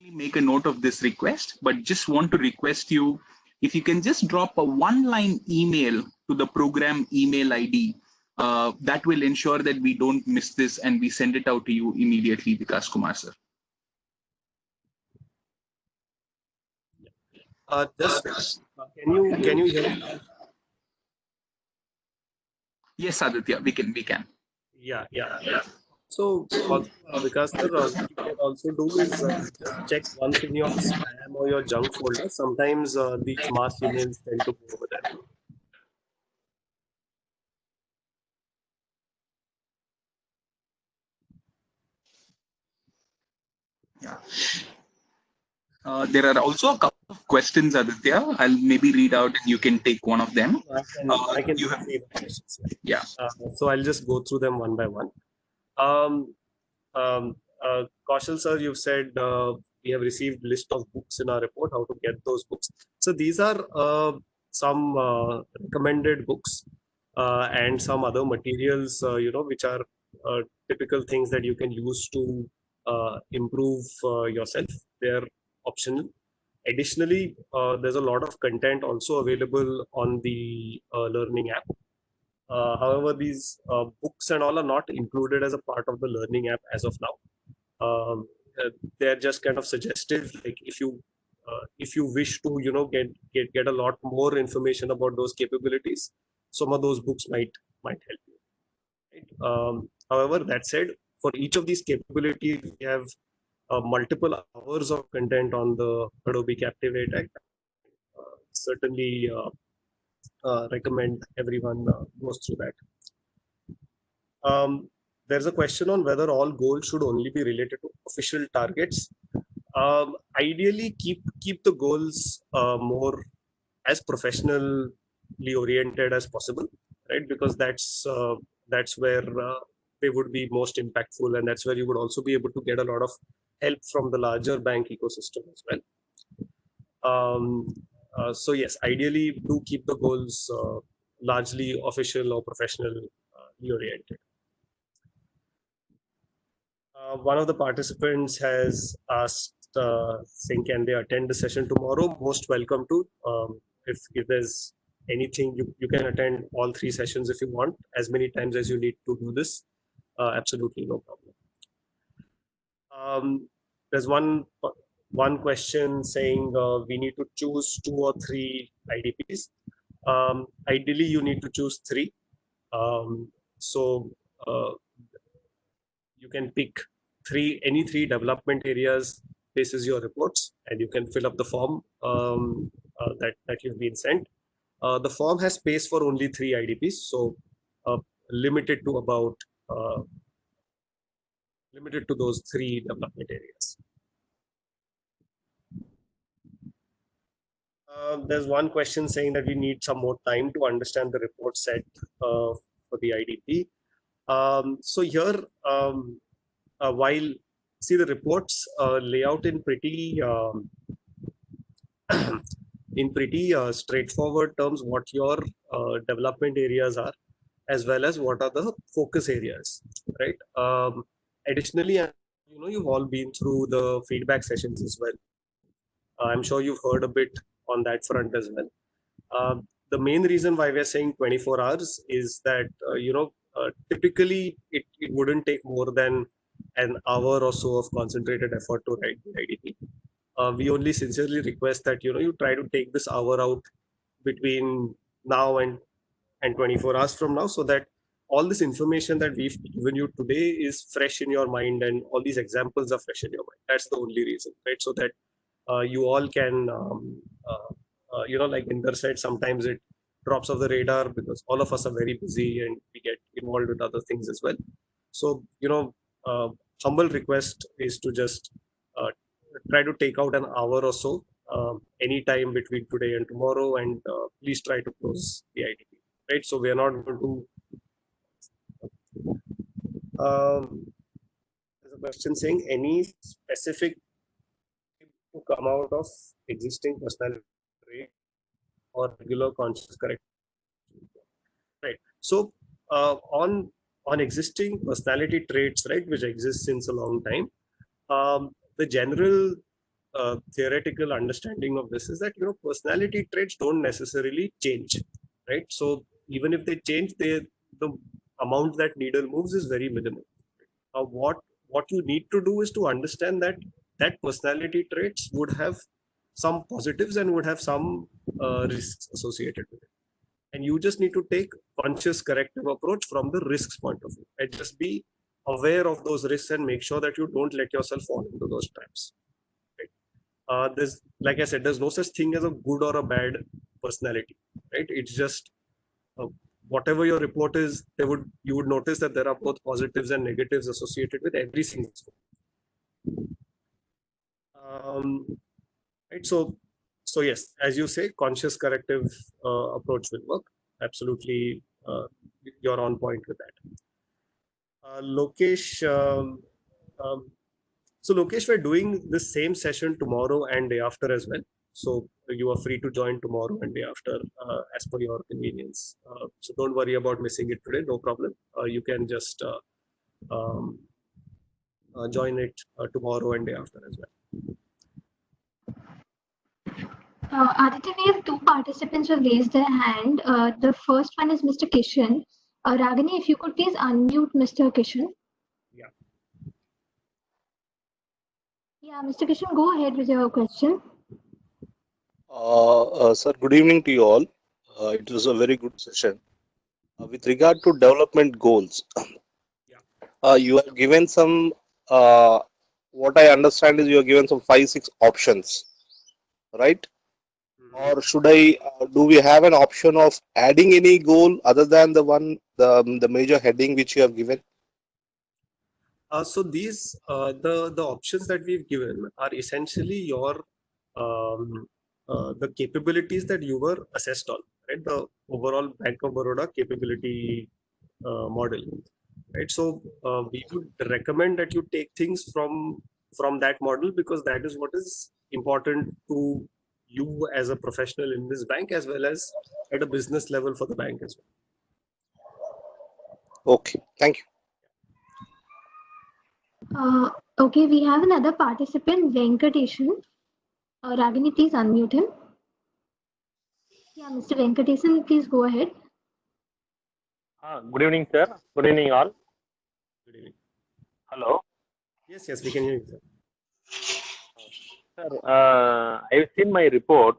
make a note of this request, but just want to request you, if you can just drop a one-line email to the program email ID, that will ensure that we don't miss this and we send it out to you immediately, Vikas Kumar sir. Can you hear me? Yes, Aditya, we can. Yeah. So, because sir, what you can also do is just check once in your spam or your junk folder. Sometimes these mass emails tend to go over there. Yeah. There are also a couple of questions, Aditya. I'll maybe read out and you can take one of them. I can see the questions. Yeah. So I'll just go through them one by one. Kaushal sir, you've said we have received list of books in our report. How to get those books? So these are some recommended books and some other materials, which are typical things that you can use to improve yourself. They're optional. Additionally, there's a lot of content also available on the learning app. However, these books and all are not included as a part of the learning app as of now. They're just kind of suggestive. Like if you wish to get a lot more information about those capabilities, some of those books might help you. Right? However, that said, for each of these capabilities, we have multiple hours of content on the Adobe Captivate. I certainly recommend everyone goes through that. There's a question on whether all goals should only be related to official targets. Ideally, keep the goals more as professionally oriented as possible, right? Because that's where they would be most impactful, and that's where you would also be able to get a lot of help from the larger bank ecosystem as well. So yes, ideally do keep the goals largely official or professional oriented. One of the participants has asked, saying, can they attend the session tomorrow? Most welcome to. If there's anything, you can attend all 3 sessions if you want, as many times as you need to do this. Absolutely no problem. There's one question saying we need to choose 2 or 3 IDPs. Ideally, you need to choose 3. So you can pick any 3 development areas. This is your reports, and you can fill up the form that you've been sent. The form has space for only 3 IDPs, so limited to about limited to those 3 development areas. There's one question saying that we need some more time to understand the report set for the IDP. So here, while see the reports lay out in pretty straightforward terms what your development areas are, as well as what are the focus areas, right? Additionally, you've all been through the feedback sessions as well. I'm sure you've heard a bit on that front as well. The main reason why we're saying 24 hours is that, typically it wouldn't take more than an hour or so of concentrated effort to write the IDP. We only sincerely request that, you try to take this hour out between now and 24 hours from now, so that all this information that we've given you today is fresh in your mind and all these examples are fresh in your mind. That's the only reason, right? So that you all can, like Inder said, sometimes it drops off the radar because all of us are very busy and we get involved with other things as well. So, humble request is to just try to take out an hour or so any time between today and tomorrow, and please try to close the IDP, right? So we are not going to. There's a question saying any specific to come out of existing personality trait or regular conscious correct, right? So on existing personality traits, right, which exist since a long time, the general theoretical understanding of this is that personality traits don't necessarily change, right? So even if they change, the amount that needle moves is very minimal. What you need to do is to understand that personality traits would have some positives and would have some risks associated with it, and you just need to take conscious corrective approach from the risks point of view, and just be aware of those risks and make sure that you don't let yourself fall into those traps. There's, like I said, there's no such thing as a good or a bad personality, right? It's just whatever your report is, you would notice that there are both positives and negatives associated with every single score. Right. So yes, as you say, conscious corrective approach will work. Absolutely, you're on point with that. Lokesh. So Lokesh, we're doing the same session tomorrow and day after as well. So you are free to join tomorrow and day after as per your convenience. So don't worry about missing it today, no problem. You can just join it tomorrow and day after as well. Aditya, we have 2 participants who have raised their hand. The first one is Mr. Kishan. Ragini, if you could please unmute Mr. Kishan. Yeah. Yeah, Mr. Kishan, go ahead with your question. Sir, good evening to you all. It was a very good session. With regard to development goals, you have given some, what I understand is you have given some 5-6 options, right? Or should I, do we have an option of adding any goal other than the major heading which you have given? So these, the options that we've given are essentially your, the capabilities that you were assessed on, right? The overall Bank of Baroda capability model, right? So we would recommend that you take things from that model, because that is what is important to you as a professional in this bank, as well as at a business level for the bank as well. Okay, thank you. Okay, we have another participant, Venkatesan. Ragini, please unmute him. Yeah, Mr. Venkatesan, please go ahead. Good evening, sir. Good evening, all. Good evening. Hello. Yes, we can hear you, sir. Sir, I've seen my report.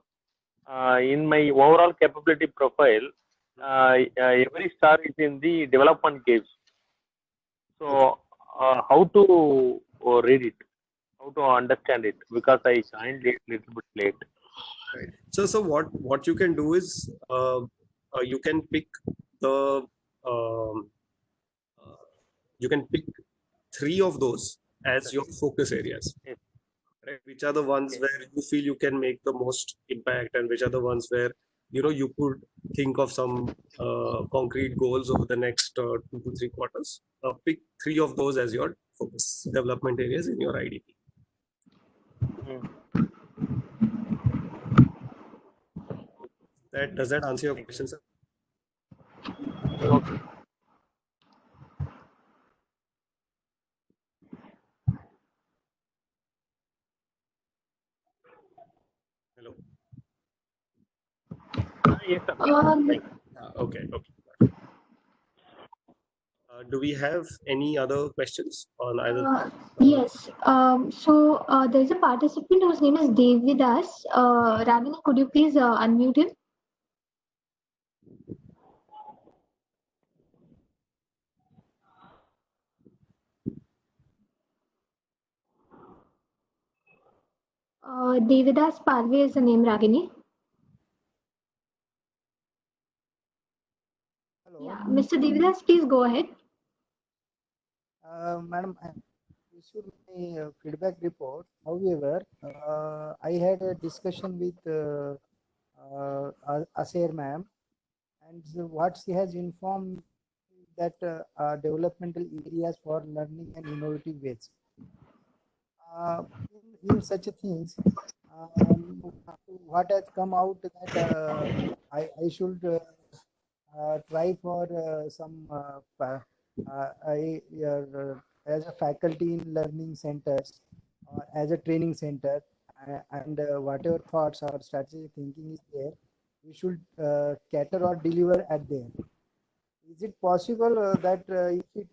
In my overall capability profile, every star is in the development case. So, how to read it? How to understand it? Because I joined it little bit late. Right. So what you can do is you can pick the um, you can pick 3 of those as your focus areas. Yes. Right? Which are the ones where you feel you can make the most impact, and which are the ones where you could think of some concrete goals over the next 2 to 3 quarters. Pick 3 of those as your focus development areas in your IDP. Does that answer your question, sir? Okay. Hello. Yes, sir. Okay. Do we have any other questions on either? Yes. So there's a participant whose name is Devidas. Ragini, could you please unmute him? Devidas Parve is the name, Ragini. Hello. Yeah, Mr. Devidas, please go ahead. Madam, I issued my feedback report. However, I had a discussion with Aser ma'am, and what she has informed that developmental areas for learning and innovative ways. In such things, what has come out that I should try for some as a faculty in learning centers or as a training center, and whatever thoughts or strategic thinking is there, we should cater or deliver at there. Is it possible that if we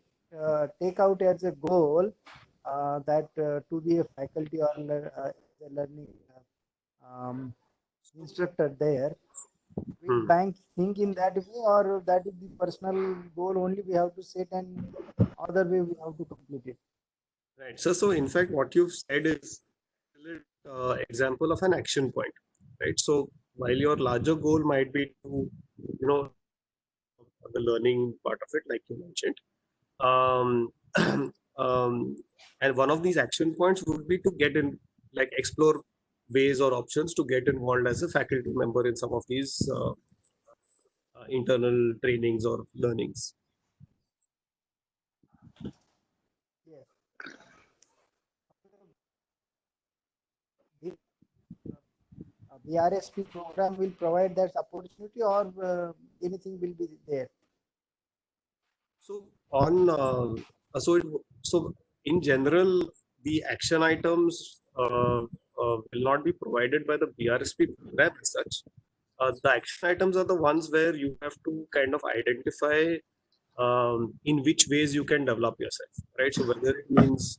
take out as a goal that to be a faculty or a learning instructor there, will bank think in that way, or that is the personal goal only we have to set and other way we have to complete it? Right. So in fact, what you've said is example of an action point, right? So while your larger goal might be to, the learning part of it, like you mentioned, and one of these action points would be to get in, like explore ways or options to get involved as a faculty member in some of these internal trainings or learnings. Yes. The RSP program will provide that opportunity, or anything will be there? So so in general, the action items will not be provided by the BRSP program as such. The action items are the ones where you have to kind of identify in which ways you can develop yourself, right? So whether it means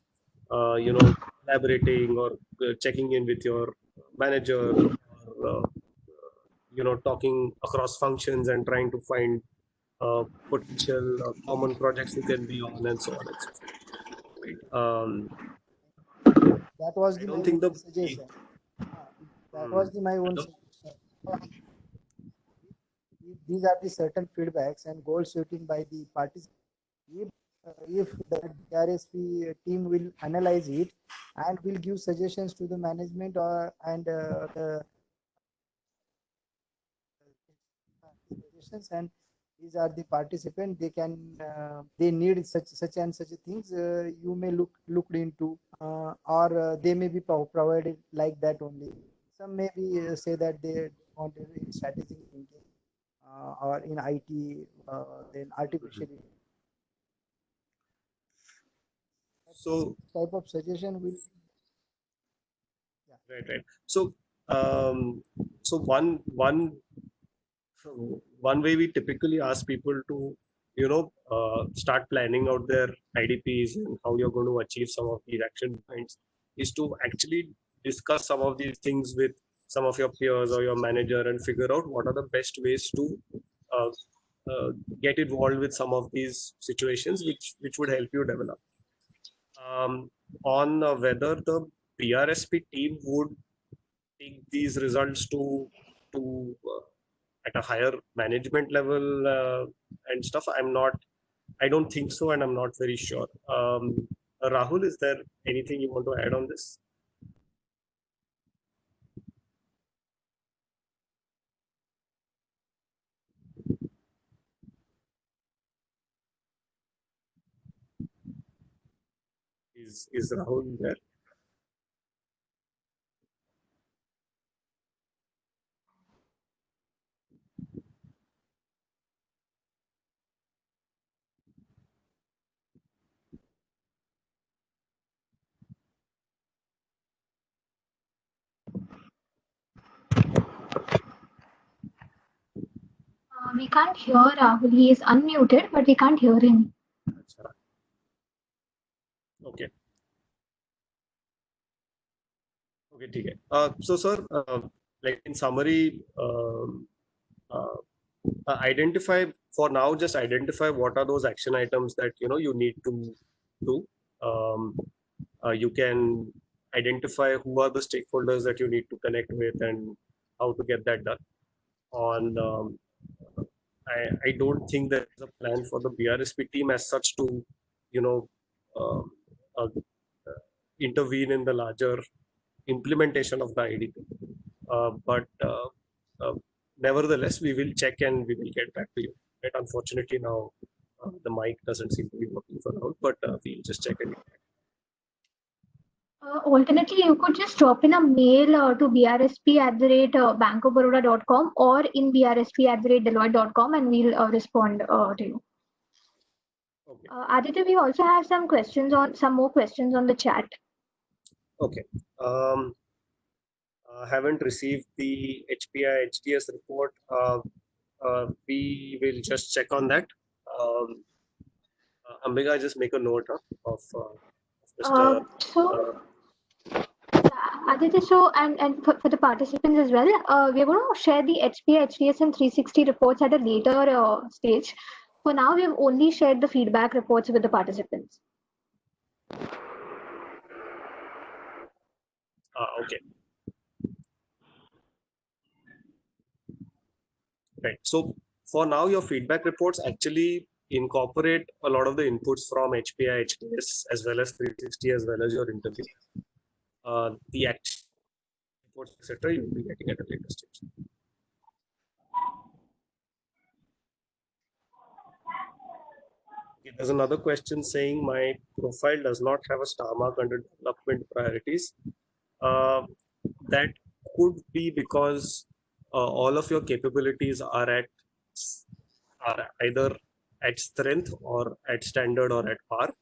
collaborating or checking in with your manager, or talking across functions and trying to find potential common projects you can be on, and so on and so forth. Right? That was I my don't think the suggestion. That was my own suggestion. These are the certain feedbacks and goal setting by the participants. If the RSP team will analyze it and will give suggestions to the management and the suggestions, and these are the participants, they can they need such and such things, you may look into, or they may be provided like that only. some maybe say that they want it in strategic thinking or in IT, then artificial. So Type of suggestion will. right. So so one way we typically ask people to start planning out their IDPs and how you're going to achieve some of these action points is to actually discuss some of these things with some of your peers or your manager and figure out what are the best ways to uh, uh, get involved with some of these situations which would help you develop. On whether the BRSP team would take these results to at a higher management level and stuff, I don't think so, and I'm not very sure. Rahul, is there anything you want to add on this? Is Rahul there? We can't hear Rahul. He is unmuted, but we can't hear him. Achha. Okay. Okay, ठीक है. So, sir, like in summary, identify for now. Just identify what are those action items that you need to do. You can identify who are the stakeholders that you need to connect with and how to get that done. I don't think there is a plan for the BRSP team as such to, you know, um, uh, intervene in the larger implementation of the IDP. But nevertheless, we will check and we will get back to you. Right? Unfortunately, now the mic doesn't seem to be working for now, but we'll just check and. Alternately, you could just drop in a mail to brsp@bankofbaroda.com or in brsp@deloitte.com, and we'll respond to you. Okay. Aditya, we also have some more questions on the chat. Okay. Haven't received the HPI HTS report. We will just check on that. Ambika, just make a note of Mr. Aditya, and for the participants as well, we're going to share the HPI, HTS, and 360 reports at a later stage. For now, we've only shared the feedback reports with the participants. Okay. Right. So for now, your feedback reports actually incorporate a lot of the inputs from HPI, HTS, as well as 360, as well as your interview. The action reports, etc., you will be getting at a later stage. Okay, there's another question saying my profile does not have a star mark under development priorities. That could be because all of your capabilities are either at strength or at standard or at par.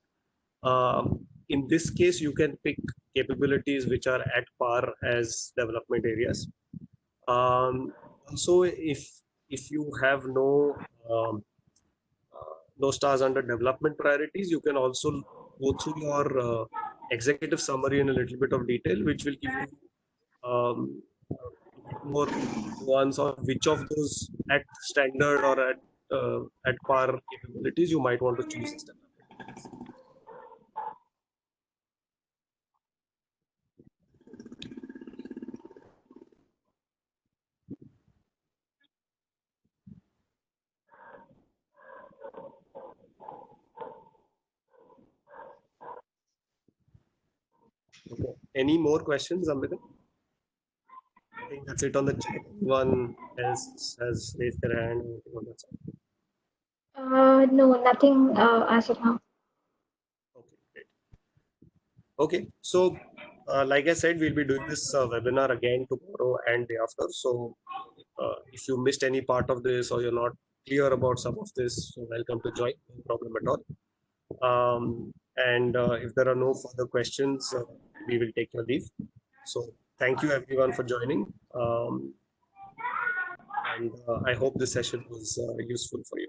In this case, you can pick capabilities which are at par as development areas. Also, if you have no stars under development priorities, you can also go through your executive summary in a little bit of detail, which will give you more ones on which of those at standard or at par capabilities you might want to choose as development. Okay. Any more questions, Ambika? I think that's it on the chat. One else has raised their hand. On that side. No, nothing as of now. Okay, great. Okay, so like I said, we'll be doing this webinar again tomorrow and day after. So if you missed any part of this or you're not clear about some of this, so welcome to join. No problem at all. And if there are no further questions, we will take your leave. So thank you everyone for joining. And I hope this session was useful for you.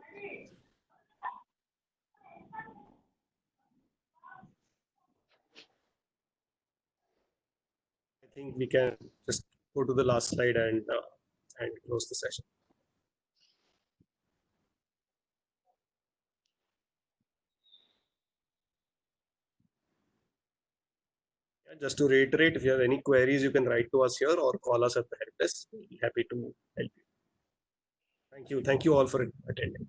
I think we can just go to the last slide and close the session. Yeah, just to reiterate, if you have any queries, you can write to us here or call us at the help desk. We'll be happy to help you. Thank you. Thank you all for attending.